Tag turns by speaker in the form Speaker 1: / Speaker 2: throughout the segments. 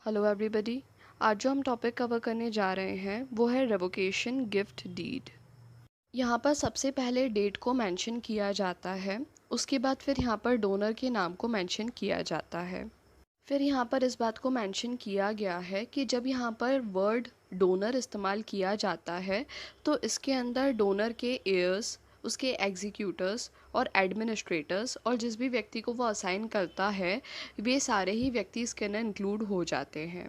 Speaker 1: Hello everybody. आज जो हम टॉपिक कवर करने जा रहे हैं वो है रेवोकेशन गिफ्ट डीड। यहाँ पर सबसे पहले डेट को मेंशन किया जाता है, उसके बाद फिर यहाँ पर डोनर के नाम को मेंशन किया जाता है। फिर यहाँ पर इस बात को मेंशन किया गया है कि जब यहाँ पर वर्ड डोनर इस्तेमाल किया जाता है तो इसके अंदर डोनर के एयर्स, उसके एग्जीक्यूटर्स और एडमिनिस्ट्रेटर्स और जिस भी व्यक्ति को वो असाइन करता है वे सारे ही व्यक्ति इसके अंदर इंक्लूड हो जाते हैं।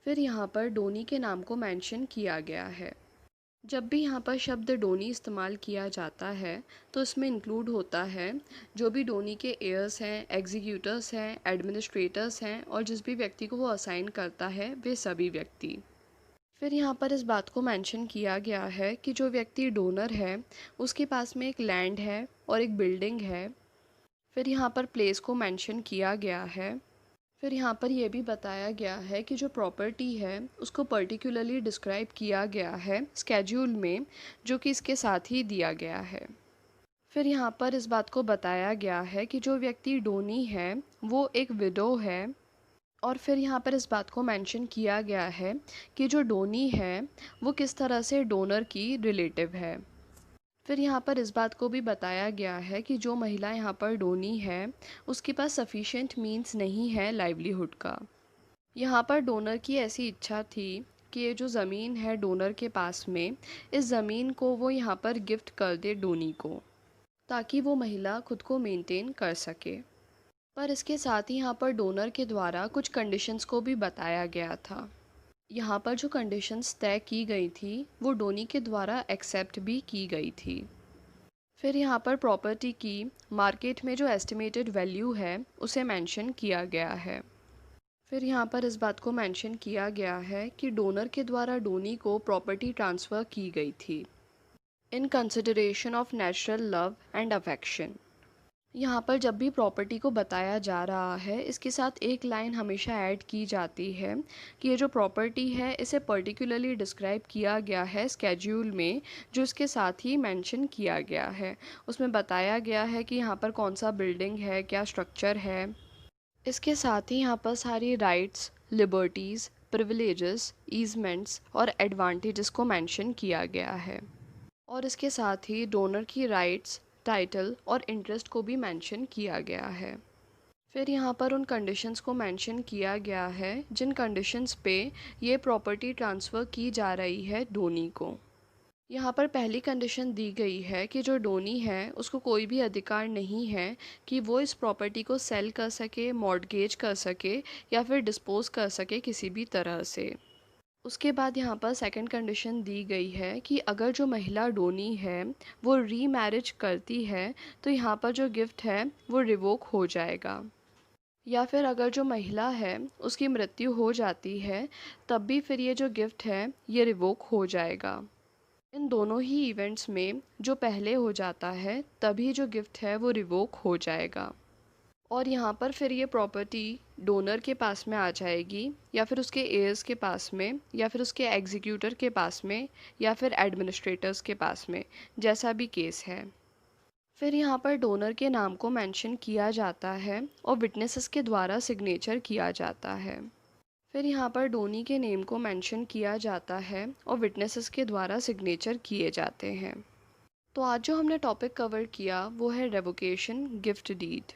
Speaker 1: फिर यहाँ पर डोनी के नाम को मेंशन किया गया है। जब भी यहाँ पर शब्द डोनी इस्तेमाल किया जाता है तो इसमें इंक्लूड होता है जो भी डोनी के एयर्स हैं, एग्जीक्यूटर्स हैं, एडमिनिस्ट्रेटर्स हैं और जिस भी व्यक्ति को वो असाइन करता है वे सभी व्यक्ति। फिर यहाँ पर इस बात को मेंशन किया गया है कि जो व्यक्ति डोनर है उसके पास में एक लैंड है और एक बिल्डिंग है। फिर यहाँ पर प्लेस को मेंशन किया गया है। फिर यहाँ पर यह भी बताया गया है कि जो प्रॉपर्टी है उसको पर्टिकुलरली डिस्क्राइब किया गया है स्केड्यूल में, जो कि इसके साथ ही दिया गया है। फिर यहाँ पर इस बात को बताया गया है कि जो व्यक्ति डोनी है वो एक विडो है। और फिर यहाँ पर इस बात को मेंशन किया गया है कि जो डोनी है वो किस तरह से डोनर की रिलेटिव है। फिर यहाँ पर इस बात को भी बताया गया है कि जो महिला यहाँ पर डोनी है उसके पास सफिशिएंट मींस नहीं है लाइवलीहुड का। यहाँ पर डोनर की ऐसी इच्छा थी कि ये जो ज़मीन है डोनर के पास में, इस ज़मीन को वो यहाँ पर गिफ्ट कर दे डोनी को, ताकि वो महिला खुद को मेंटेन कर सके। पर इसके साथ ही यहाँ पर डोनर के द्वारा कुछ कंडीशंस को भी बताया गया था। यहाँ पर जो कंडीशंस तय की गई थी वो डोनी के द्वारा एक्सेप्ट भी की गई थी। फिर यहाँ पर प्रॉपर्टी की मार्केट में जो एस्टिमेटेड वैल्यू है उसे मेंशन किया गया है। फिर यहाँ पर इस बात को मेंशन किया गया है कि डोनर के द्वारा डोनी को प्रॉपर्टी ट्रांसफ़र की गई थी in consideration of natural love and affection. यहाँ पर जब भी प्रॉपर्टी को बताया जा रहा है इसके साथ एक लाइन हमेशा ऐड की जाती है कि ये जो प्रॉपर्टी है इसे पर्टिकुलरली डिस्क्राइब किया गया है स्केड्यूल में, जो इसके साथ ही मेंशन किया गया है। उसमें बताया गया है कि यहाँ पर कौन सा बिल्डिंग है, क्या स्ट्रक्चर है। इसके साथ ही यहाँ पर सारी राइट्स, लिबर्टीज़, प्रिविलेजेस, ईजमेंट्स और एडवांटेजेस को मेंशन किया गया है। और इसके साथ ही डोनर की राइट्स, टाइटल और इंटरेस्ट को भी मेंशन किया गया है। फिर यहाँ पर उन कंडीशंस को मेंशन किया गया है जिन कंडीशंस पे ये प्रॉपर्टी ट्रांसफ़र की जा रही है डोनी को। यहाँ पर पहली कंडीशन दी गई है कि जो डोनी है उसको कोई भी अधिकार नहीं है कि वो इस प्रॉपर्टी को सेल कर सके, मॉर्टगेज कर सके या फिर डिस्पोज कर सके किसी भी तरह से। उसके बाद यहाँ पर सेकंड कंडीशन दी गई है कि अगर जो महिला डोनी है वो री मैरिज करती है तो यहाँ पर जो गिफ्ट है वो रिवोक हो जाएगा। या फिर अगर जो महिला है उसकी मृत्यु हो जाती है तब भी फिर ये जो गिफ्ट है ये रिवोक हो जाएगा। इन दोनों ही इवेंट्स में जो पहले हो जाता है तभी जो गिफ्ट है वो रिवोक हो जाएगा। और यहाँ पर फिर ये प्रॉपर्टी डोनर के पास में आ जाएगी या फिर उसके एयर्स के पास में या फिर उसके एग्जीक्यूटर के पास में या फिर एडमिनिस्ट्रेटर्स के पास में, जैसा भी केस है। फिर यहाँ पर डोनर के नाम को मेंशन किया जाता है और विटनेसेस के द्वारा सिग्नेचर किया जाता है। फिर यहाँ पर डोनी के नेम को मेंशन किया जाता है और विटनेसेस के द्वारा सिग्नेचर किए जाते हैं। तो आज जो हमने टॉपिक कवर किया वो है रेवोकेशन गिफ्ट डीड।